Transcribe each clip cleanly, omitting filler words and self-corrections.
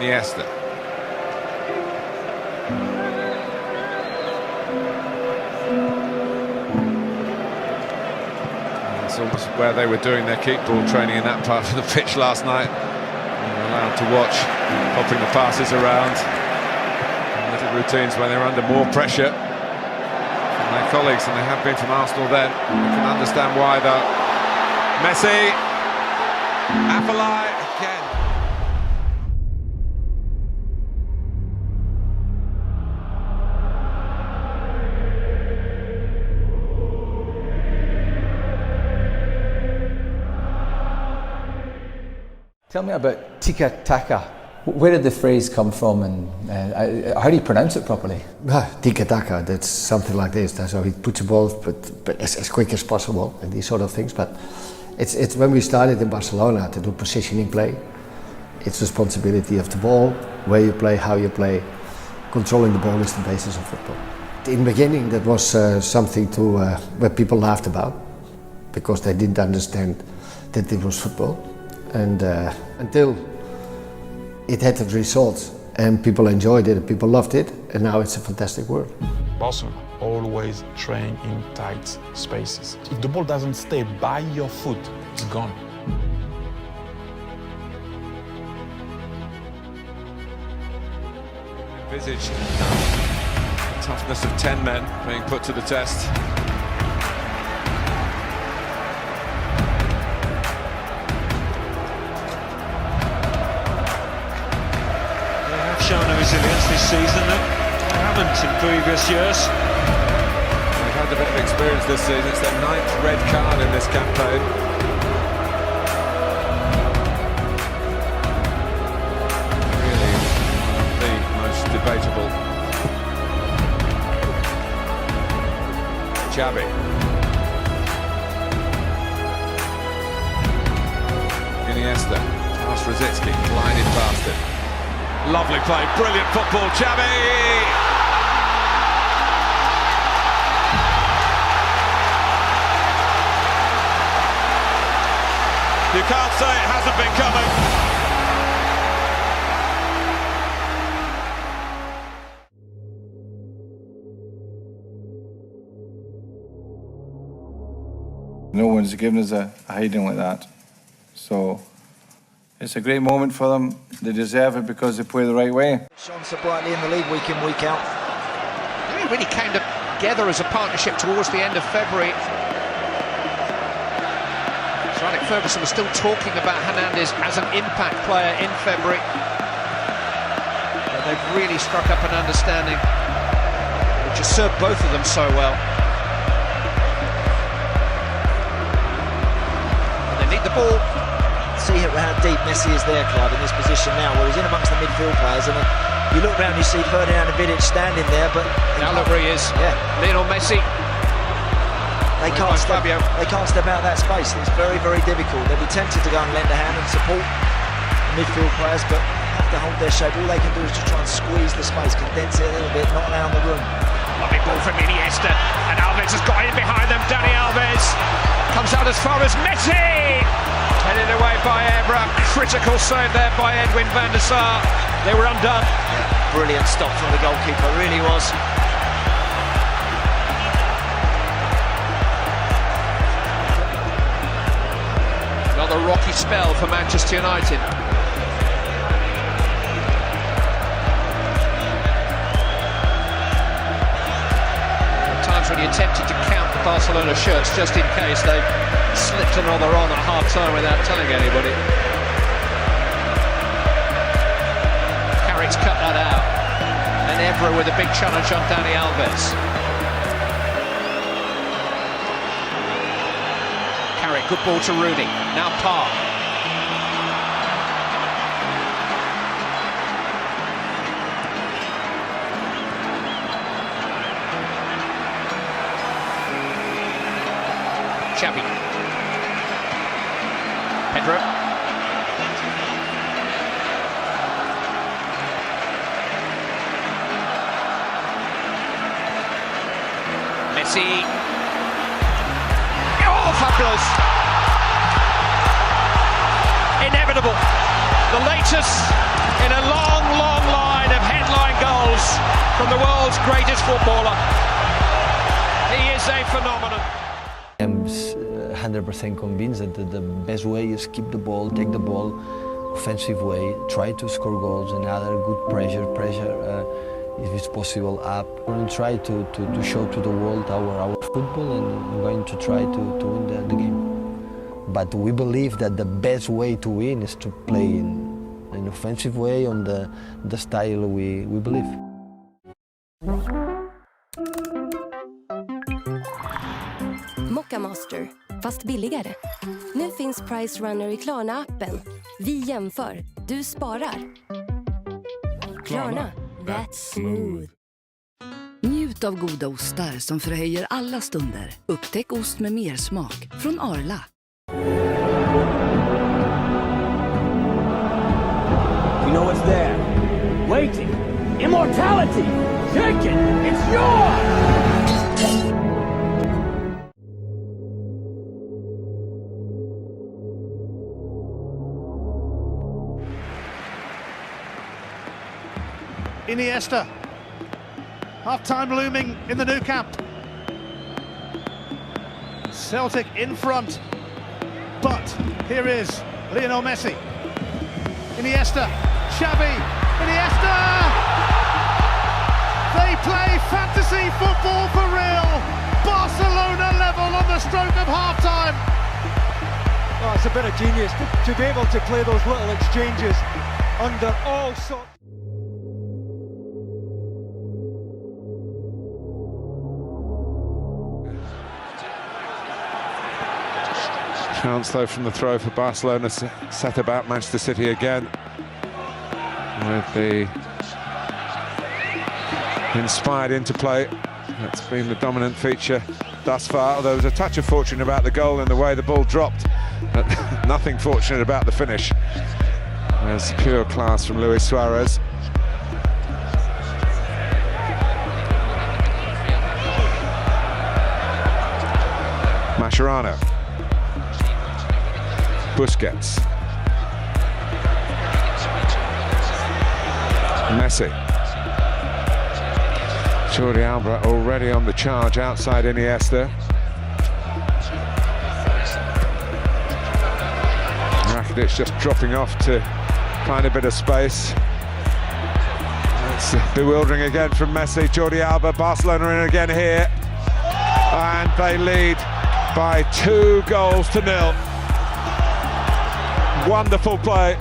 Iniesta. It's almost where they were doing their kickball training in that part of the pitch last night. They were allowed to watch, popping the passes around. Little routines when they're under more pressure from their colleagues than they have been from Arsenal then. You can understand why though. Messi, Afellay again. Tell me about Tiki-taka. Where did the phrase come from, and how do you pronounce it properly? Tiki-taka, that's something like this. So he puts the ball but as quick as possible and these sort of things. But it's when we started in Barcelona to do positioning play. It's responsibility of the ball, where you play, how you play. Controlling the ball is the basis of football. In the beginning, that was something where people laughed about because they didn't understand that it was football, and until it had the results and people enjoyed it, people loved it, and now it's a fantastic word. Barca always train in tight spaces. If the ball doesn't stay by your foot, it's gone. Envisaged the toughness of 10 men being put to the test. Shown a resilience this season that they haven't in previous years. They've had a bit of experience this season. It's their 9th red card in this campaign. Really the most debatable. Xavi. Iniesta. Past Rosicki, glided past it. Lovely play, brilliant football, Xavi! You can't say it hasn't been coming. No one's given us a hiding like that. So it's a great moment for them. They deserve it because they play the right way. Shone so brightly in the league week in, week out. They really came together as a partnership towards the end of February. Sir Alex Ferguson was still talking about Hernandez as an impact player in February. But they've really struck up an understanding which has served both of them so well. And they need the ball. See how deep Messi is there, Clive, in this position now, where he's in amongst the midfield players, and then you look round, you see Ferdinand and Vidic standing there, but now look where he is. Yeah, Lionel Messi. They can't step out of that space. It's very, very difficult. They'll be tempted to go and lend a hand and support the midfield players, but have to hold their shape. All they can do is to try and squeeze the space, condense it a little bit, not allow the room. Lovely ball from Iniesta, and Alves has got in behind them. Dani Alves comes out as far as Messi. Headed away by Ebra, critical save there by Edwin van der Sar. They were undone. Brilliant stop from the goalkeeper, really was. Another rocky spell for Manchester United. At times when you're tempted to count the Barcelona shirts just in case they slipped another on at half-time without telling anybody. Carrick's cut that out. And Evra with a big challenge on Dani Alves. Carrick, good ball to Rooney. Now Park. Xavi. Pedro. Messi. Oh, fabulous! Inevitable. The latest in a long, long line of headline goals from the world's greatest footballer. He is a phenomenon. I'm 100% convinced that the best way is keep the ball, take the ball, offensive way, try to score goals, another good pressure, if it's possible up. We're going to try to show to the world our football, and we're going to try to win the game. But we believe that the best way to win is to play in an offensive way on the style we believe. Mocka Master, fast billigare. Nu finns Price Runner i Klarna-appen. Vi jämför, du sparar. Klarna, that's smooth. Njut av goda ostar som förhöjer alla stunder. Upptäck ost med mer smak från Arla. You know what's there? Waiting. Immortality. Take it. It's yours. Iniesta. Half-time looming in the new camp. Celtic in front. But here is Lionel Messi. Iniesta. Xavi. Iniesta! They play fantasy football for real. Barcelona level on the stroke of half-time. Oh, it's a bit of genius to be able to play those little exchanges under all sorts. Chance though from the throw for Barcelona, set about Manchester City again with the inspired interplay. That's been the dominant feature thus far. There was a touch of fortune about the goal and the way the ball dropped, but nothing fortunate about the finish. There's pure class from Luis Suarez. Mascherano. Busquets. Messi. Jordi Alba already on the charge outside Iniesta. Rakitic just dropping off to find a bit of space. It's bewildering again from Messi. Jordi Alba, Barcelona in again here. And they lead by 2-0. Wonderful play.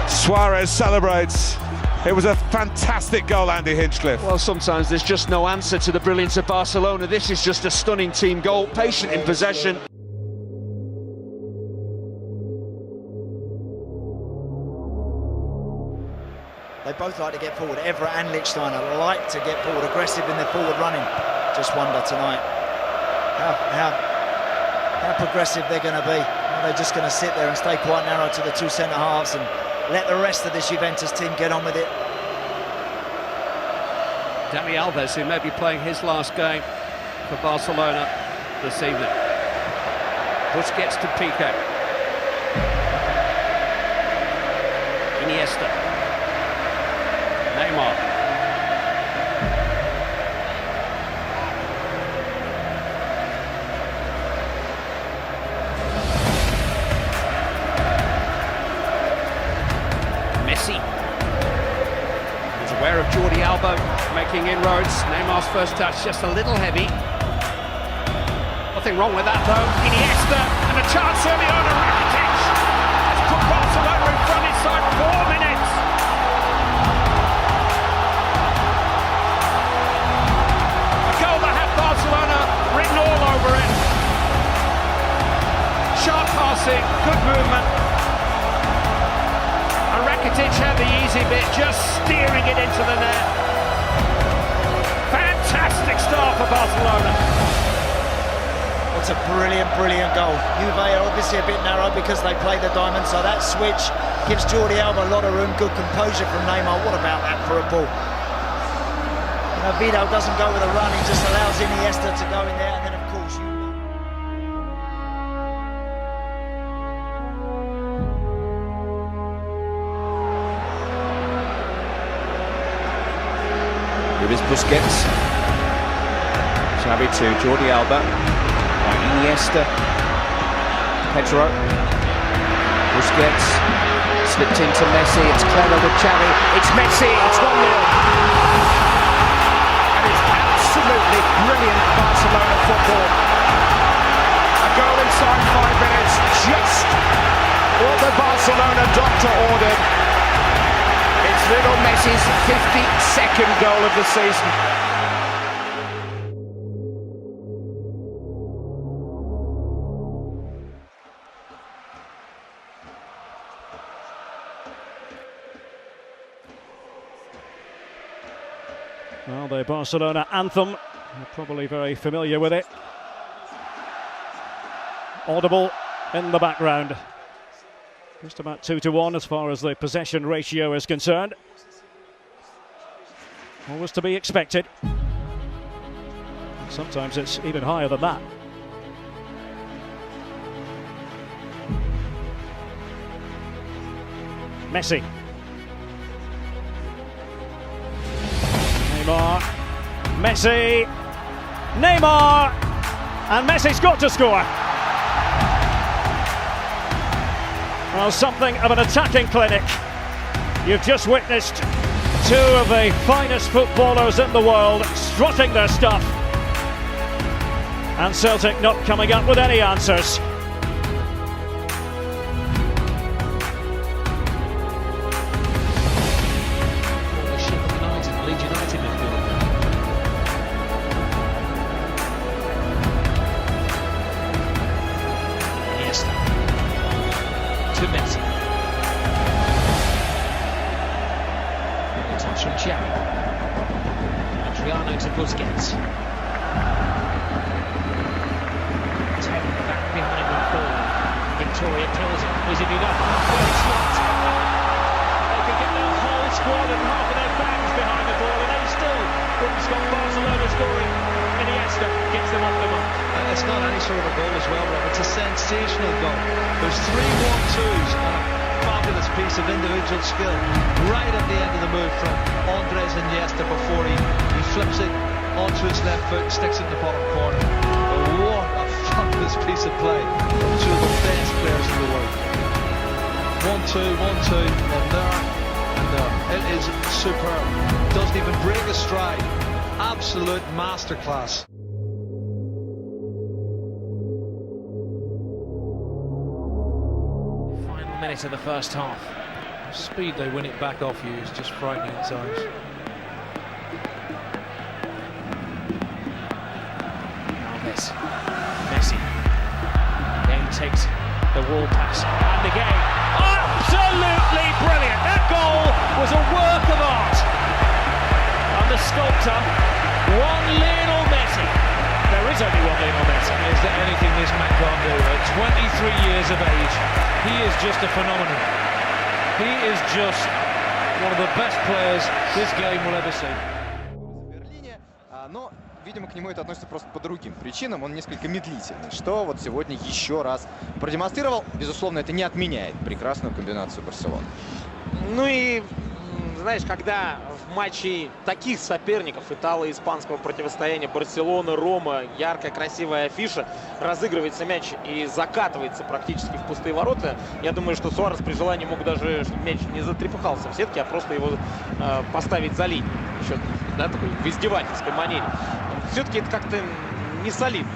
Suarez celebrates. It was a fantastic goal, Andy Hinchcliffe. Well, sometimes there's just no answer to the brilliance of Barcelona. This is just a stunning team goal, patient in possession. They both like to get forward. Evra and Lichtsteiner like to get forward, aggressive in their forward running. Just wonder tonight how progressive they're going to be. Are they just going to sit there and stay quite narrow to the two centre-halves and let the rest of this Juventus team get on with it? Dani Alves, who may be playing his last game for Barcelona this evening. Busquets to Pico. Iniesta. Neymar. Aware of Jordi Alba making inroads. Neymar's first touch just a little heavy. Nothing wrong with that though. Iniesta and a chance early on. Rakitic has put Barcelona in front inside 4 minutes. A goal that had Barcelona written all over it. Sharp passing, good movement. Rakitic had the easy bit, just steering it into the net. Fantastic start for Barcelona. It's a brilliant, brilliant goal. Juve are obviously a bit narrow because they play the diamond, so that switch gives Jordi Alba a lot of room. Good composure from Neymar. What about that for a ball? You know, Vito doesn't go with a run, he just allows Iniesta to go in there, and then of course you... Busquets. Xavi to Jordi Alba. Iniesta. Pedro. Busquets. Slipped into Messi. It's clever with Xavi. It's Messi. It's 1-0. And it's absolutely brilliant Barcelona football. A goal inside 5 minutes. Just what the Barcelona doctor ordered. It's Lionel Messi's 52nd goal of the season. Well, the Barcelona anthem, you're probably very familiar with it. Audible in the background. Just about 2-1 as far as the possession ratio is concerned. Always to be expected. Sometimes it's even higher than that. Messi. Neymar. Messi. Neymar. And Messi's got to score. Well, something of an attacking clinic. You've just witnessed two of the finest footballers in the world strutting their stuff. And Celtic not coming up with any answers. To Messi. A touch from Xavi. Adriano to Busquets. Taken back behind the ball. Victoria kills it. Is it enough? Well, it's not. They could get their whole squad and half of their backs behind the ball, and they still wouldn't stop Barcelona scoring. Iniesta gets them off the mark. It's not any sort of a goal as well, Rob. It's a sensational goal. There's 3 1-2s and a fabulous piece of individual skill right at the end of the move from Andres Iniesta before he flips it onto his left foot and sticks it in the bottom corner. What a fabulous piece of play from two of the best players in the world. 1-2, 1-2, and there. It is superb. Doesn't even break a stride. Absolute masterclass. Minute of the first half. The speed they win it back off you is just frightening at times. Alves. Messi. Again takes the wall pass. And again, absolutely brilliant. That goal was a work of art. And the sculptor, one Lionel Messi. There is only one Lionel Messi. Is there anything this man can't do? At 23 years of age, he is just a phenomenon. He is just one of the best players this game will ever see. Но, видимо, к нему это относится просто по другим причинам. Он несколько медлительный, что вот сегодня еще раз продемонстрировал. Безусловно, это не отменяет прекрасную комбинацию Барселоны. Ну и, знаешь, когда в матче таких соперников итало-испанского противостояния Барселона, Рома, яркая, красивая афиша, разыгрывается мяч и закатывается практически в пустые ворота, я думаю, что Суарес при желании мог даже, чтобы мяч не затрепыхался в сетке, а просто его поставить за линию. Еще, да, такой в издевательской манере. Все-таки это как-то не солидно.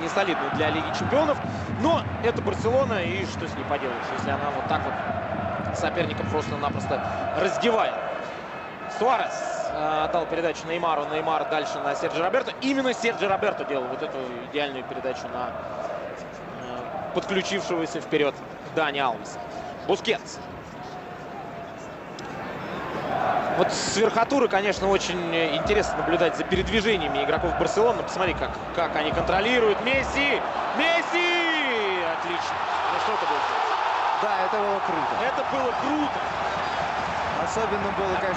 Не солидно для Лиги Чемпионов. Но это Барселона, и что с ней поделаешь, если она вот так вот соперника просто-напросто раздевает. Суарес отдал передачу Неймару. Неймар дальше на Серджио Роберто. Именно Серджио Роберто делал вот эту идеальную передачу на подключившегося вперед Дани Алвеса. Бускетс. Вот с верхотуры, конечно, очень интересно наблюдать за передвижениями игроков Барселоны. Посмотри, как они контролируют. Месси! Месси! Отлично. Ну что это было? Да, это было круто. Это было круто. Особенно было, конечно...